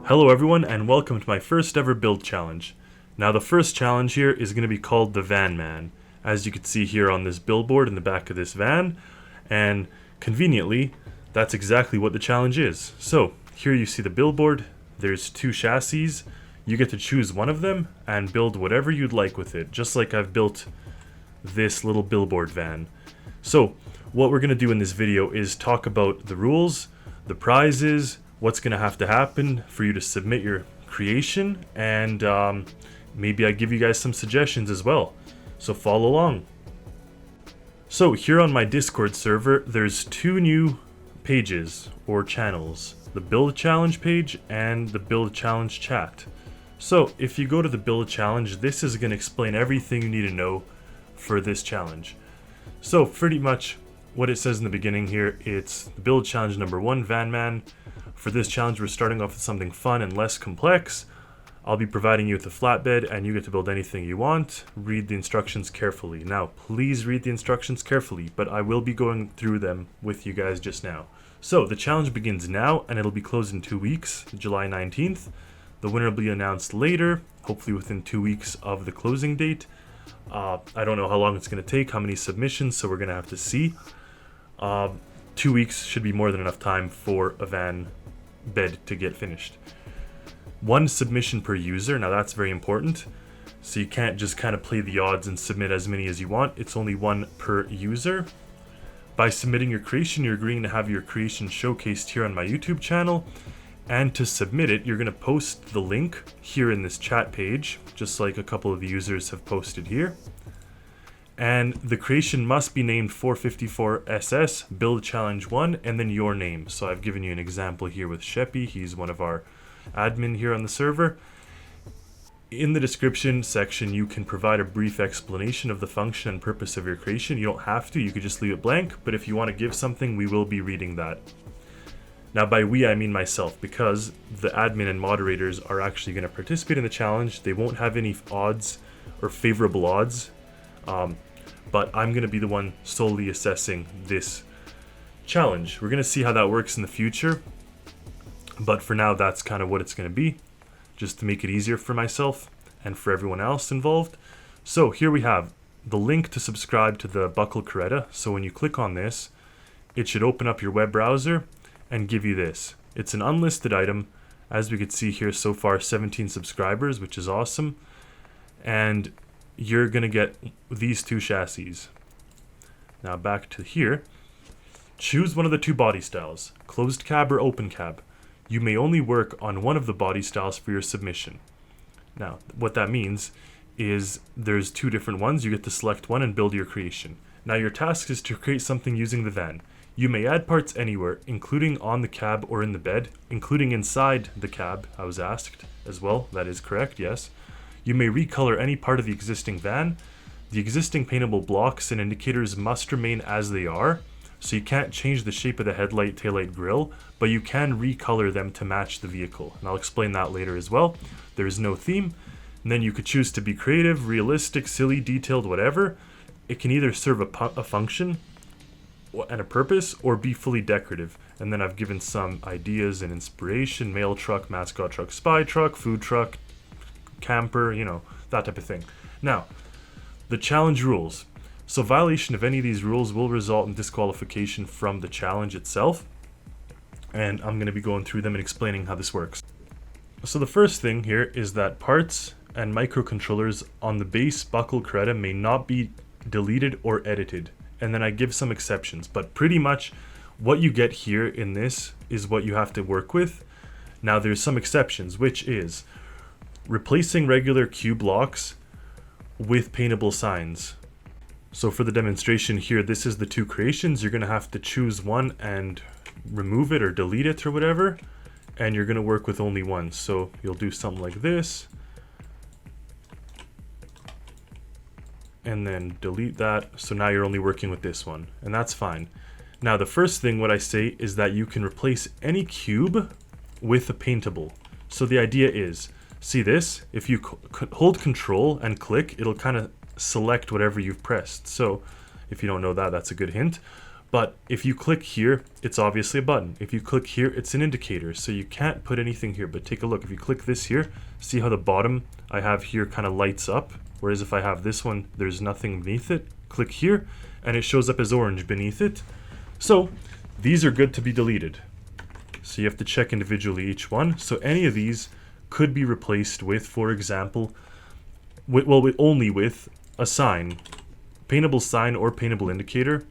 Hello everyone and welcome to my first ever build challenge. Now the first challenge here is going to be called the Van Man, as you can see here on this billboard in the back of this van, and conveniently that's exactly what the challenge is. So here you see the billboard, there's two chassis, you get to choose one of them and build whatever you'd like with it, just like I've built this little billboard van. So what we're going to do in this video is talk about the rules, the prizes, what's going to happen for you to submit your creation, and maybe I give you guys some suggestions as well. So follow along. So here on my Discord server, there's two new pages or channels, the build challenge page and the build challenge chat. So if you go to the build challenge, this is going to explain everything you need to know for this challenge. So pretty much what it says in the beginning here, it's the build challenge number 1, Van Man. For this challenge, we're starting off with something fun and less complex. I'll be providing you with a flatbed and you get to build anything you want. Read the instructions carefully. Now, please read the instructions carefully, but I will be going through them with you guys just now. So, the challenge begins now and it'll be closed in 2 weeks, July 19th. The winner will be announced later, hopefully within 2 weeks of the closing date. I don't know how long it's going to take, how many submissions, so we're going to have to see. 2 weeks should be more than enough time for a van bed to get finished. 1 submission per user, now that's very important. So you can't just kind of play the odds and submit as many as you want. It's only 1 per user. By submitting your creation, you're agreeing to have your creation showcased here on my YouTube channel. And to submit it, you're going to post the link here in this chat page, just like a couple of the users have posted here. And the creation must be named 454SS Build Challenge 1 and then your name. So I've given you an example here with Sheppy. He's one of our admin here on the server. In the description section, you can provide a brief explanation of the function and purpose of your creation. You don't have to, you could just leave it blank, but if you want to give something, we will be reading that. Now by we, I mean myself, because the admin and moderators are actually going to participate in the challenge. They won't have any odds or favorable odds. But I'm going to be the one solely assessing this challenge. We're going to see how that works in the future, but for now that's kind of what it's going to be, just to make it easier for myself and for everyone else involved. So here we have the link to subscribe to the Buckle Coretta. So when you click on this, it should open up your web browser and give you this. It's an unlisted item. As we could see here, so far 17 subscribers, which is awesome. And you're going to get these 2 chassis. Now back to here. Choose one of the 2 body styles, closed cab or open cab. You may only work on one of the body styles for your submission. Now, what that means is there's 2 different ones. You get to select one and build your creation. Now your task is to create something using the van. You may add parts anywhere, including on the cab or in the bed, including inside the cab, I was asked as well. That is correct, yes. You may recolor any part of the existing van. The existing paintable blocks and indicators must remain as they are, so you can't change the shape of the headlight, taillight, grille, but you can recolor them to match the vehicle, and I'll explain that later as well. There is no theme, and then you could choose to be creative, realistic, silly, detailed, whatever. It can either serve a function and a purpose, or be fully decorative. And then I've given some ideas and inspiration: mail truck, mascot truck, spy truck, food truck, camper, you know, that type of thing. Now, the challenge rules. So violation of any of these rules will result in disqualification from the challenge itself. And I'm going to be going through them and explaining how this works. So the first thing here is that parts and microcontrollers on the base Buckle Coretta may not be deleted or edited. And then I give some exceptions, but pretty much what you get here in this is what you have to work with. Now there's some exceptions, which is replacing regular cube blocks with paintable signs. So for the demonstration here, this is the 2 creations. You're going to have to choose one and remove it or delete it or whatever, and you're going to work with only one. So you'll do something like this, and then delete that. So now you're only working with this one, and that's fine. Now the first thing what I say is that you can replace any cube with a paintable. So the idea is, see this? If you hold control and click, it'll kind of select whatever you've pressed. So if you don't know that, that's a good hint. But if you click here, it's obviously a button. If you click here, it's an indicator. So you can't put anything here, but take a look. If you click this here, see how the bottom I have here kind of lights up? Whereas if I have this one, there's nothing beneath it. Click here, and it shows up as orange beneath it. So these are good to be deleted. So you have to check individually each one. So any of these could be replaced with, for example, only with a sign. Paintable sign or paintable indicator.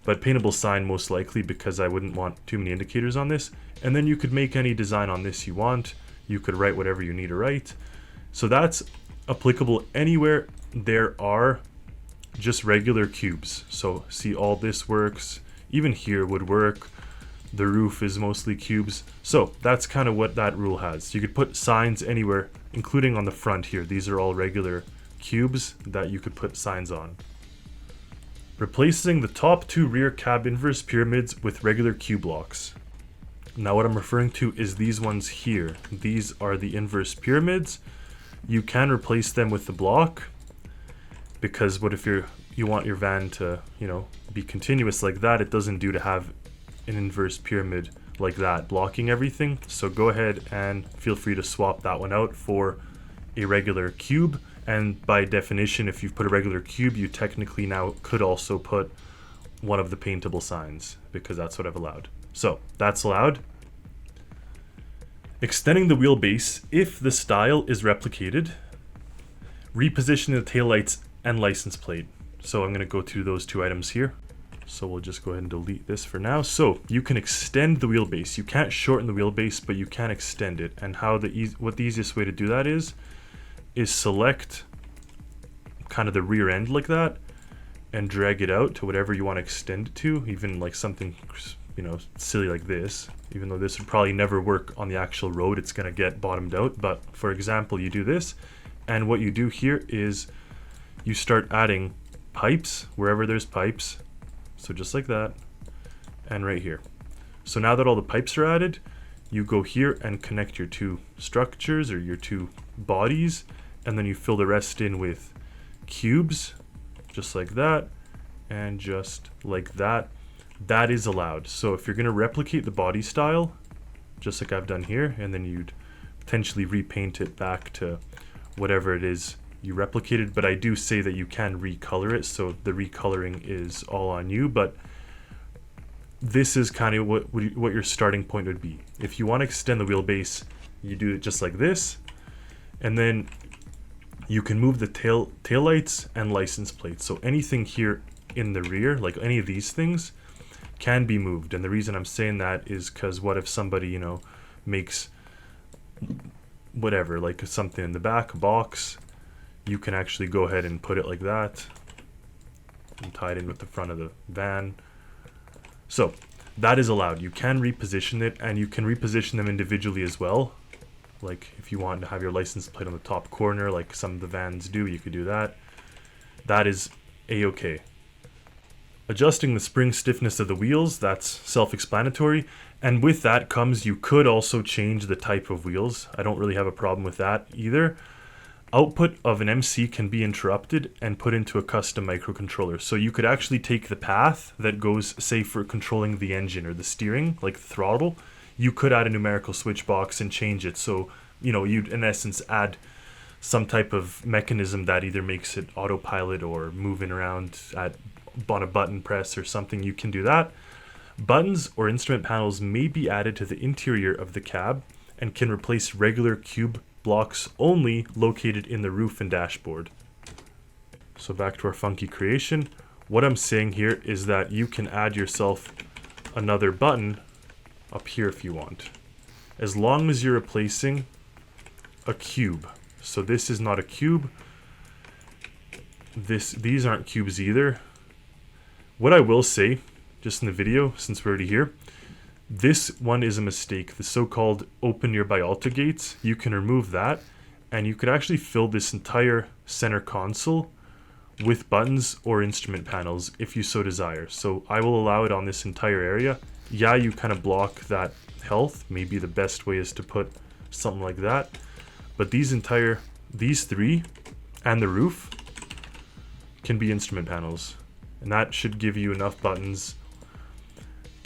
But paintable sign most likely, because I wouldn't want too many indicators on this. And then you could make any design on this you want. You could write whatever you need to write. So that's applicable anywhere there are just regular cubes. So see, all this works. Even here would work. The roof is mostly cubes. So that's kind of what that rule has. You could put signs anywhere, including on the front here. These are all regular cubes that you could put signs on. Replacing the top two rear cab inverse pyramids with regular cube blocks. Now what I'm referring to is these ones here. These are the inverse pyramids. You can replace them with the block, because what if you want your van to, be continuous like that? It doesn't do to have an inverse pyramid like that blocking everything. So go ahead and feel free to swap that one out for a regular cube. And by definition, if you've put a regular cube, you technically now could also put one of the paintable signs, because that's what I've allowed. So that's allowed. Extending the wheelbase if the style is replicated. Repositioning the taillights and license plate. So I'm going to go through those two items here. So we'll just go ahead and delete this for now. So you can extend the wheelbase. You can't shorten the wheelbase, but you can extend it. And what the easiest way to do that is select kind of the rear end like that and drag it out to whatever you want to extend it to, even like something silly like this. Even though this would probably never work on the actual road, it's going to get bottomed out. But for example, you do this, and what you do here is you start adding pipes wherever there's pipes. So just like that, and right here. So now that all the pipes are added, you go here and connect your two structures or your two bodies, and then you fill the rest in with cubes, just like that, and just like that. That is allowed. So if you're going to replicate the body style, just like I've done here, and then you'd potentially repaint it back to whatever it is you replicated, but I do say that you can recolor it, so the recoloring is all on you. But this is kind of what your starting point would be. If you want to extend the wheelbase, you do it just like this, and then you can move the taillights and license plates. So anything here in the rear, like any of these things, can be moved. And the reason I'm saying that is because what if somebody, makes whatever, like something in the back, a box, you can actually go ahead and put it like that and tie it in with the front of the van. So that is allowed. You can reposition it, and you can reposition them individually as well. Like if you want to have your license plate on the top corner, like some of the vans do, you could do that. That is a-okay. Adjusting the spring stiffness of the wheels, that's self-explanatory. And with that comes, you could also change the type of wheels. I don't really have a problem with that either. Output of an MC can be interrupted and put into a custom microcontroller. So you could actually take the path that goes, say, for controlling the engine or the steering, like the throttle. You could add a numerical switch box and change it. So, you'd in essence add some type of mechanism that either makes it autopilot or moving around on a button press or something. You can do that. Buttons or instrument panels may be added to the interior of the cab and can replace regular cube blocks only located in the roof and dashboard. So back to our funky creation. What I'm saying here is that you can add yourself another button up here if you want, as long as you're replacing a cube. So this is not a cube. These aren't cubes either. What I will say, just in the video, since we're already here, this one is a mistake. The so-called open nearby alto gates, you can remove that, and you could actually fill this entire center console with buttons or instrument panels if you so desire. So I will allow it on this entire area. Yeah, you kind of block that health. Maybe the best way is to put something like that. But these three and the roof can be instrument panels. And that should give you enough buttons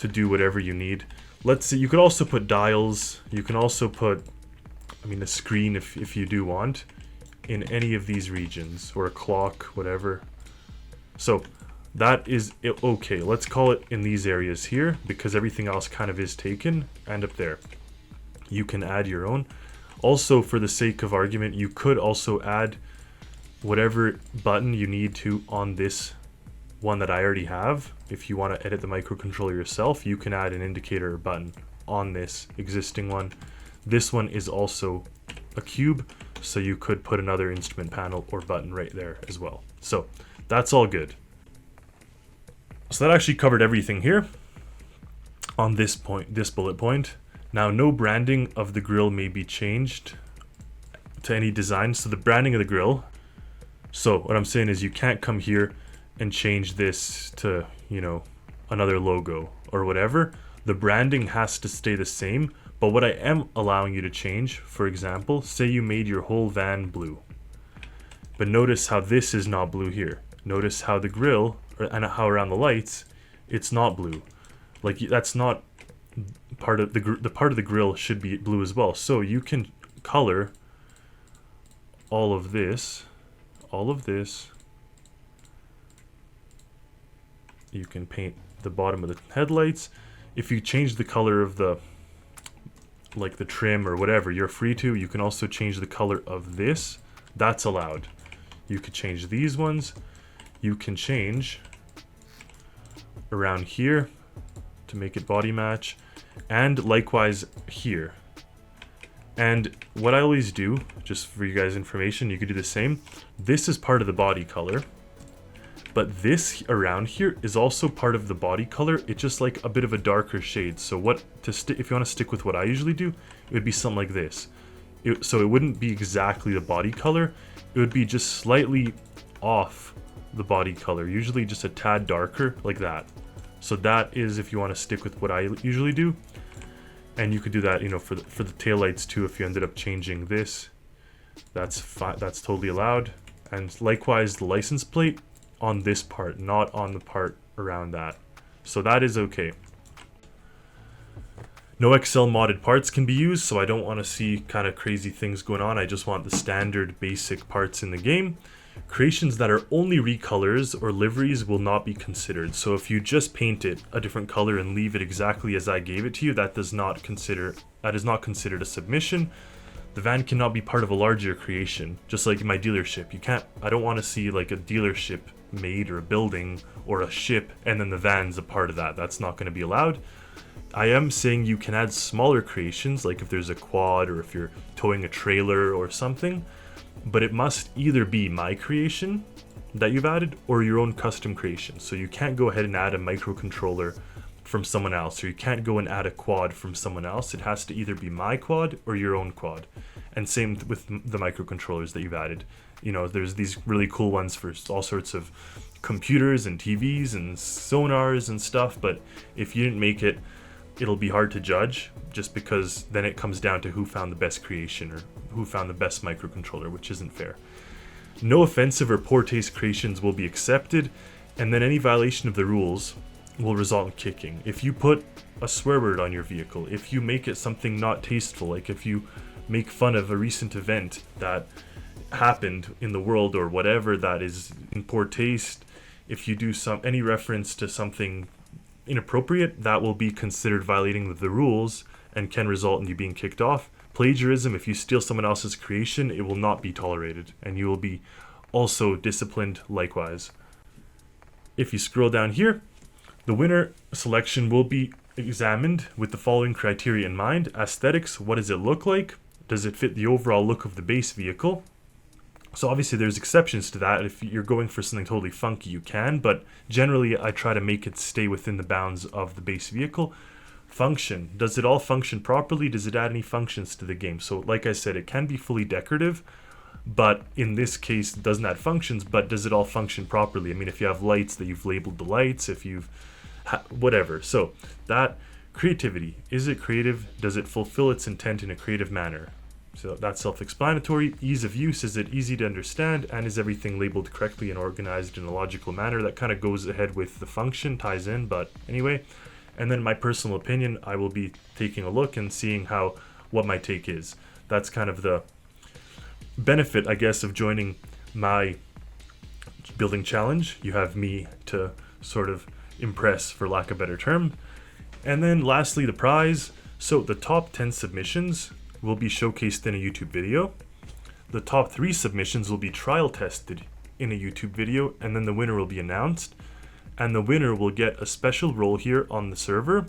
to do whatever you need. Let's see, you could also put dials. You can also put, I mean, a screen if you do want in any of these regions, or a clock, whatever. So that is okay. Let's call it in these areas here, because everything else kind of is taken, and up there. You can add your own. Also, for the sake of argument, you could also add whatever button you need to on this one that I already have. If you want to edit the microcontroller yourself, you can add an indicator button on this existing one. This one is also a cube, so you could put another instrument panel or button right there as well. So that's all good. So that actually covered everything here on this point, this bullet point. Now, no branding of the grill may be changed to any design. So the branding of the grill. So what I'm saying is you can't come here and change this to, you know, another logo or whatever. The branding has to stay the same. But what I am allowing you to change, for example, say you made your whole van blue. But notice how this is not blue here. Notice how the grill, and how around the lights, it's not blue. Like, that's not part of the part of the grill should be blue as well. So you can color all of this. You can paint the bottom of the headlights. If you change the color of the, like the trim or whatever, you're free to. You can also change the color of this. That's allowed. You could change these ones. You can change around here to make it body match, and likewise here. And what I always do, just for you guys' information, you could do the same. This is part of the body color, but this around here is also part of the body color. It's just like a bit of a darker shade. So if you want to stick with what I usually do, it would be something like this. So it wouldn't be exactly the body color. It would be just slightly off the body color, usually just a tad darker, like that. So that is if you want to stick with what I usually do. And you could do that, you know, for the taillights too. If you ended up changing this, that's fine. That's totally allowed. And likewise, the license plate on this part, not on the part around that. So that is okay. No Excel modded parts can be used, so I don't want to see kind of crazy things going on. I just want the standard basic parts in the game. Creations that are only recolors or liveries will not be considered. So if you just paint it a different color and leave it exactly as I gave it to you, that is not considered a submission. The van cannot be part of a larger creation, just like my dealership. I don't want to see like a dealership made, or a building or a ship, and then the van's a part of that. That's not going to be allowed. I am saying you can add smaller creations, like if there's a quad or if you're towing a trailer or something, but it must either be my creation that you've added or your own custom creation. So you can't go ahead and add a microcontroller from someone else, or you can't go and add a quad from someone else. It has to either be my quad or your own quad. And same with the microcontrollers that you've added. You know, there's these really cool ones for all sorts of computers and TVs and sonars and stuff, but if you didn't make it, it'll be hard to judge, just because then it comes down to who found the best creation or who found the best microcontroller, which isn't fair. No offensive or poor taste creations will be accepted, and then any violation of the rules will result in kicking. If you put a swear word on your vehicle, if you make it something not tasteful, like if you make fun of a recent event that happened in the world or whatever that is in poor taste, if you do any reference to something inappropriate, that will be considered violating the rules and can result in you being kicked off. Plagiarism, if you steal someone else's creation, it will not be tolerated, and you will be also disciplined likewise. If you scroll down here, the winner selection will be examined with the following criteria in mind. Aesthetics, what does it look like? Does it fit the overall look of the base vehicle? So obviously there's exceptions to that. If you're going for something totally funky, you can, but generally I try to make it stay within the bounds of the base vehicle. Function, does it all function properly? Does it add any functions to the game? So like I said, it can be fully decorative, but in this case it doesn't add functions, but does it all function properly? I mean, if you have lights, that you've labeled the lights, if you've whatever. So that creativity, is it creative? Does it fulfill its intent in a creative manner? So that's self-explanatory. Ease of use, is it easy to understand, and is everything labeled correctly and organized in a logical manner? That kind of goes ahead with the function, ties in, but anyway. And then my personal opinion, I will be taking a look and seeing what my take is. That's kind of the benefit, I guess, of joining my building challenge. You have me to sort of impress, for lack of a better term. And then lastly, the prize. So the top 10 submissions will be showcased in a YouTube video. The top 3 submissions will be trial tested in a YouTube video, and then the winner will be announced. And the winner will get a special role here on the server,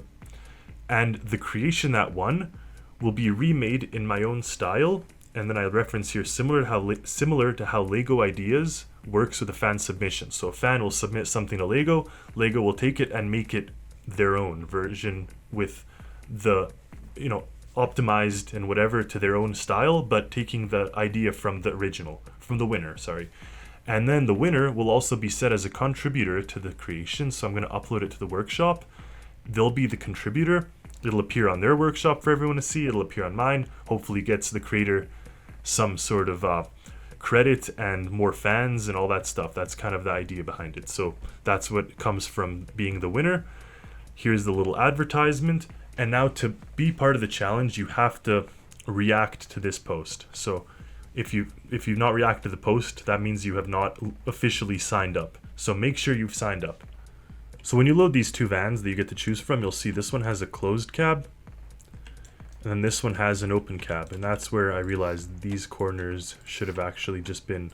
and the creation that won will be remade in my own style. And then I reference here similar to how Lego Ideas works with a fan submission. So a fan will submit something to Lego, Lego will take it and make it their own version with the, optimized and whatever to their own style, but taking the idea from the winner, sorry. And then the winner will also be set as a contributor to the creation. So I'm going to upload it to the workshop. They'll be the contributor. It'll appear on their workshop for everyone to see. It'll appear on mine. Hopefully gets the creator some sort of credit and more fans and all that stuff. That's kind of the idea behind it. So that's what comes from being the winner. Here's the little advertisement. And now to be part of the challenge, you have to react to this post. So if you've not reacted to the post, that means you have not officially signed up. So make sure you've signed up. So when you load these 2 vans that you get to choose from, you'll see this one has a closed cab, and then this one has an open cab. And that's where I realized these corners should have actually just been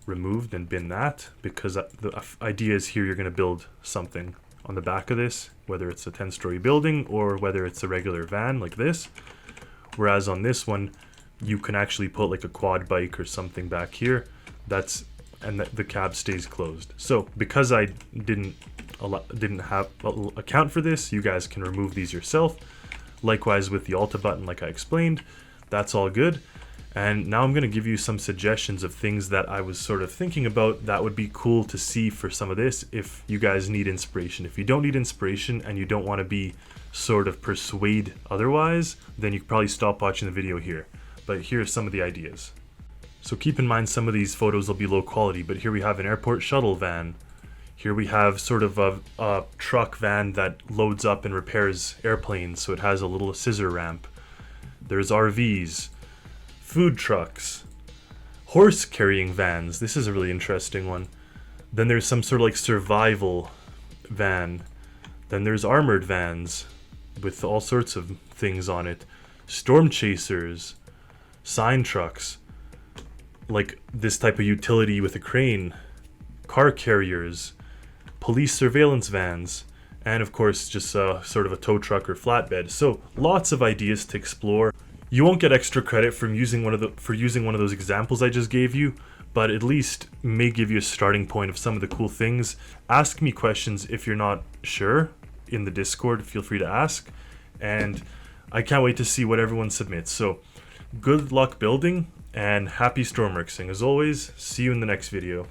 removed and been that, because the idea is here you're going to build something on the back of this, whether it's a 10-story building or whether it's a regular van like this. Whereas on this one, you can actually put like a quad bike or something back here. And the cab stays closed. So because I didn't account for this, you guys can remove these yourself. Likewise with the Alta button, like I explained, that's all good. And now I'm going to give you some suggestions of things that I was sort of thinking about that would be cool to see for some of this if you guys need inspiration. If you don't need inspiration and you don't want to be sort of persuade otherwise, then you could probably stop watching the video here. But here are some of the ideas. So keep in mind some of these photos will be low quality, but here we have an airport shuttle van. Here we have sort of a truck van that loads up and repairs airplanes, so it has a little scissor ramp. There's RVs, food trucks, horse carrying vans. This is a really interesting one. Then there's some sort of like survival van. Then there's armored vans with all sorts of things on it. Storm chasers, sign trucks, like this type of utility with a crane, car carriers, police surveillance vans, and of course just sort of a tow truck or flatbed. So lots of ideas to explore. You won't get extra credit from using one of those examples I just gave you, but at least may give you a starting point of some of the cool things. Ask me questions if you're not sure in the Discord. Feel free to ask, and I can't wait to see what everyone submits. So good luck building, and happy Stormworksing. As always, see you in the next video.